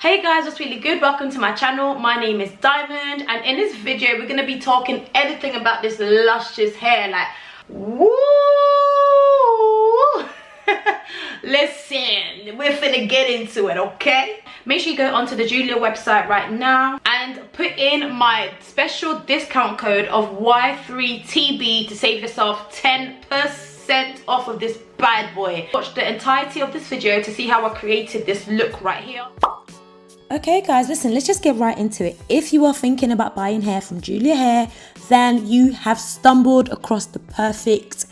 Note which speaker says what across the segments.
Speaker 1: Hey guys, what's really good? Welcome to my channel. My name is Dymund, and in this video we're gonna be talking anything about this luscious hair. Like, woo! Listen, we're finna get into it, okay? Make sure you go onto the Julia website right now and put in my special discount code of Y3TB to save yourself 10% off of this bad boy. Watch the entirety of this video to see how I created this look right here.
Speaker 2: Okay guys, listen, let's just get right into it. If you are thinking about buying hair from Julia Hair, then you have stumbled across the perfect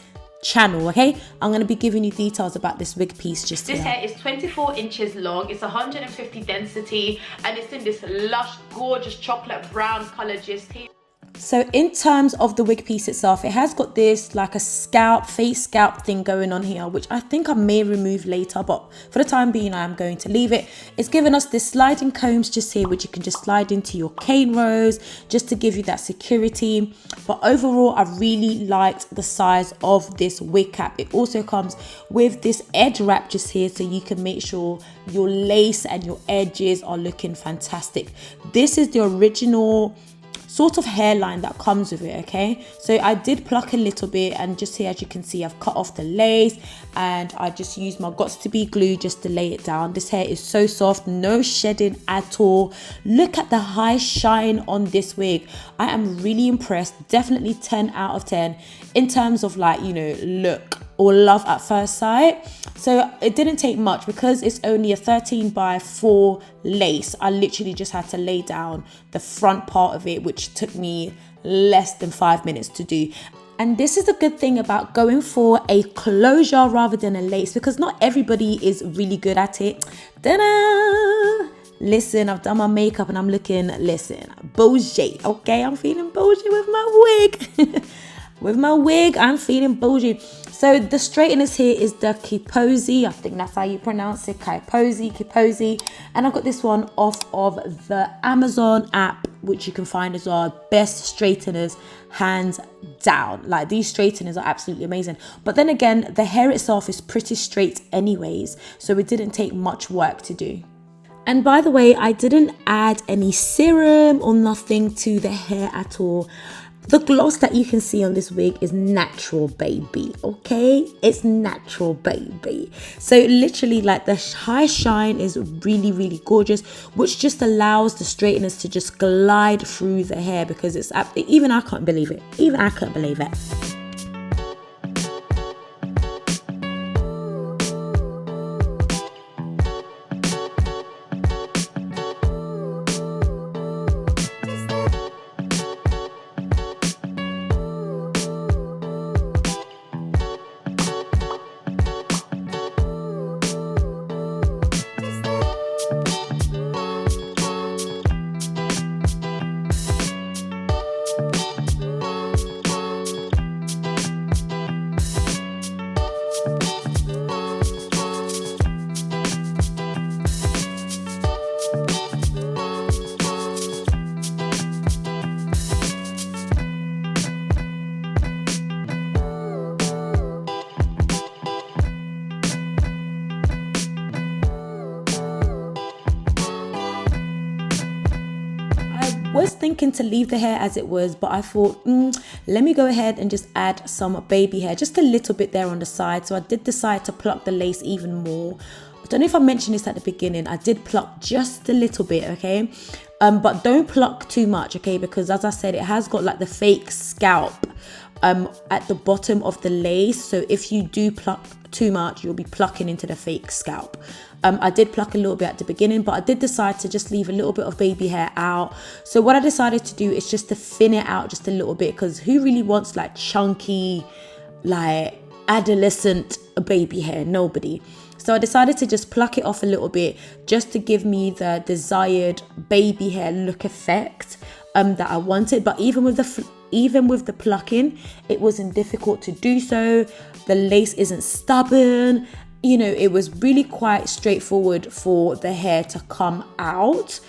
Speaker 2: channel, okay? I'm going to be giving you details about this wig piece just here.
Speaker 1: This hair is 24 inches long, it's 150 density, and it's in this lush, gorgeous chocolate brown color just here.
Speaker 2: So in terms of the wig piece itself, it has got this like a scalp, face scalp thing going on here, which I think I may remove later, but for the time being I am going to leave it. It's given us this sliding combs just here, which you can just slide into your cane rows just to give you that security. But overall, I really liked the size of this wig cap. It also comes with this edge wrap just here, so you can make sure your lace and your edges are looking fantastic. This is the original sort of hairline that comes with it, okay? So I did pluck a little bit, and just here, as you can see, I've cut off the lace and I just used my Got2b glue just to lay it down. This hair is so soft, no shedding at all. Look at the high shine on this wig. I am really impressed. Definitely 10 out of 10 in terms of, like, you know, look or love at first sight. So it didn't take much because it's only a 13x4 lace. I literally just had to lay down the front part of it, which took me less than 5 minutes to do. And this is the good thing about going for a closure rather than a lace, because not everybody is really good at it. Ta-da! Listen, I've done my makeup and I'm looking, listen, bougie, okay? I'm feeling bougie with my wig. With my wig, I'm feeling bougie. So the straighteners here is the Kiposi. I think that's how you pronounce it. Kiposi. And I've got this one off of the Amazon app, which you can find as well. Best straighteners, hands down. Like, these straighteners are absolutely amazing. But then again, the hair itself is pretty straight anyways, so it didn't take much work to do. And by the way, I didn't add any serum or nothing to the hair at all. The gloss that you can see on this wig is natural, baby, okay? It's natural, baby. So literally, like, the high shine is really, really gorgeous, which just allows the straighteners to just glide through the hair, because it's, even I can't believe it. Even I can't believe it. Was thinking to leave the hair as it was, but I thought, let me go ahead and just add some baby hair, just a little bit there on the side. So I did decide to pluck the lace even more. I don't know if I mentioned this at the beginning. I did pluck just a little bit, okay? But don't pluck too much, okay? Because as I said, it has got like the fake scalp at the bottom of the lace. So if you do pluck too much, you'll be plucking into the fake scalp. I did pluck a little bit at the beginning, but I did decide to just leave a little bit of baby hair out. So what I decided to do is just to thin it out just a little bit, because who really wants like chunky, like adolescent baby hair? Nobody. So I decided to just pluck it off a little bit just to give me the desired baby hair look effect that I wanted. But even with the plucking, it wasn't difficult to do so. The lace isn't stubborn. You know, it was really quite straightforward for the hair to come out.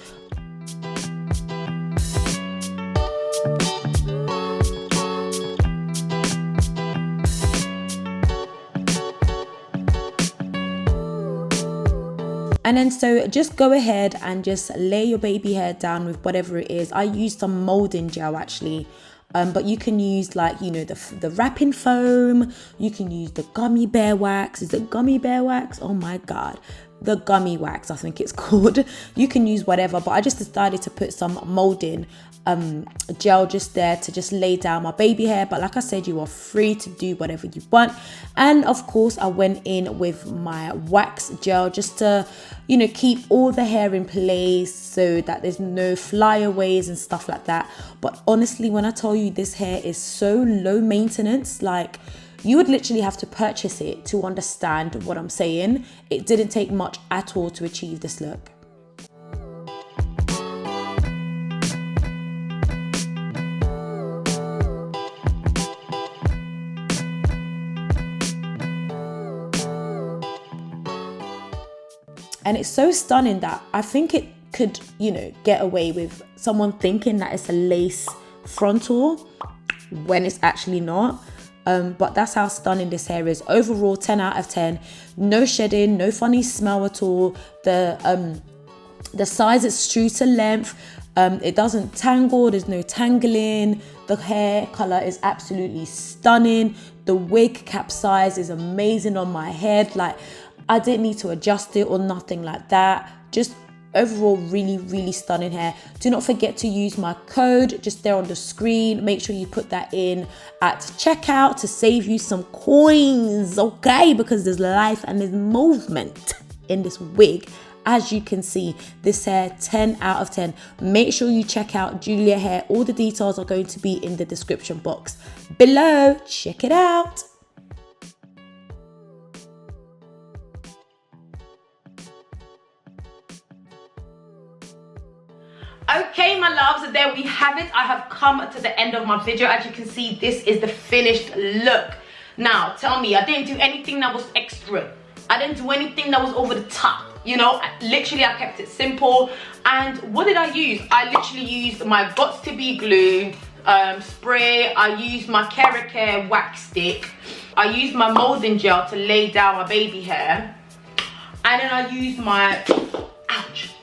Speaker 2: And then so just go ahead and just lay your baby hair down with whatever it is. I used some molding gel actually. But you can use like, you know, the wrapping foam. You can use the gummy bear wax. Is it gummy bear wax? Oh my God. The gummy wax, I think it's called. You can use whatever, but I just decided to put some molding gel just there to just lay down my baby hair. But like I said, you are free to do whatever you want. And of course I went in with my wax gel just to, you know, keep all the hair in place so that there's no flyaways and stuff like that. But honestly, when I tell you this hair is so low maintenance, like you would literally have to purchase it to understand what I'm saying. It didn't take much at all to achieve this look. And it's so stunning that I think it could, you know, get away with someone thinking that it's a lace frontal when it's actually not. But that's how stunning this hair is. Overall, 10 out of 10. No shedding, no funny smell at all. The size is true to length. It doesn't tangle, there's no tangling. The hair color is absolutely stunning. The wig cap size is amazing on my head. Like, I didn't need to adjust it or nothing like that. Just overall really stunning hair. Do not forget to use my code just there on the screen. Make sure you put that in at checkout to save you some coins, okay? Because there's life and there's movement in this wig. As you can see, this hair 10 out of 10. Make sure you check out Julia Hair. All the details are going to be in the description box below. Check it out.
Speaker 1: Okay, my loves, there we have it. I have come to the end of my video. As you can see, this is the finished look. Now, tell me, I didn't do anything that was extra. I didn't do anything that was over the top. You know, literally, I kept it simple. And what did I use? I literally used my Got To Be glue spray. I used my Care wax stick. I used my molding gel to lay down my baby hair. And then I used my, ouch.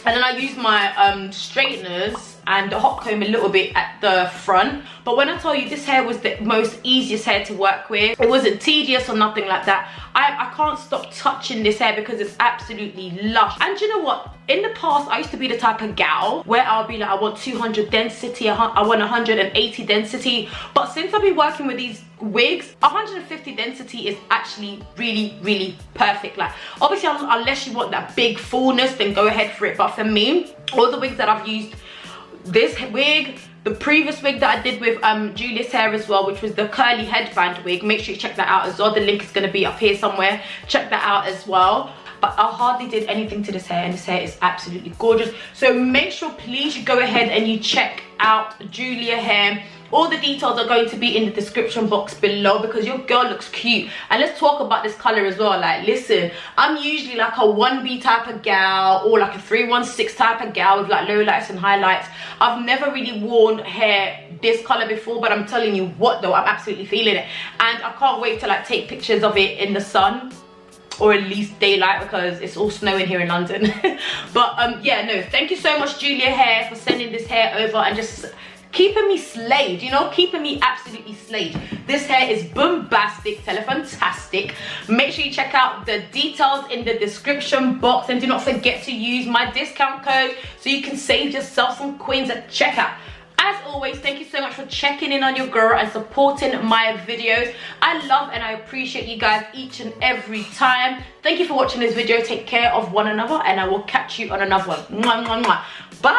Speaker 1: And then I used my straighteners and the hot comb a little bit at the front. But when I tell you this hair was the most easiest hair to work with, it wasn't tedious or nothing like that. I can't stop touching this hair because it's absolutely lush. And you know what? In the past, I used to be the type of gal where I'll be like, I want 200 density, I want 180 density. But since I've been working with these wigs, 150 density is actually really perfect. Like, obviously, unless you want that big fullness, then go ahead for it. But for me, all the wigs that I've used, this wig, the previous wig that I did with Julia's hair as well, which was the curly headband wig, make sure you check that out as well. The link is going to be up here somewhere. Check that out as well. But I hardly did anything to this hair, and this hair is absolutely gorgeous. So make sure, please, you go ahead and you check out Julia Hair. All the details are going to be in the description box below because your girl looks cute. And let's talk about this color as well. Like, listen, I'm usually like a 1B type of gal or like a 316 type of gal with like lowlights and highlights. I've never really worn hair this color before, but I'm telling you what though, I'm absolutely feeling it. And I can't wait to like take pictures of it in the sun, or at least daylight, because it's all snowing here in London. But yeah, no, thank you so much, Julia Hair, for sending this hair over and just keeping me slayed, you know, keeping me absolutely slayed. This hair is bombastic, telefantastic. Make sure you check out the details in the description box, and do not forget to use my discount code so you can save yourself some coins at checkout. As always, thank you so much for checking in on your girl and supporting my videos. I love and I appreciate you guys each and every time. Thank you for watching this video. Take care of one another, and I will catch you on another one. Mwah, mwah, mwah. Bye.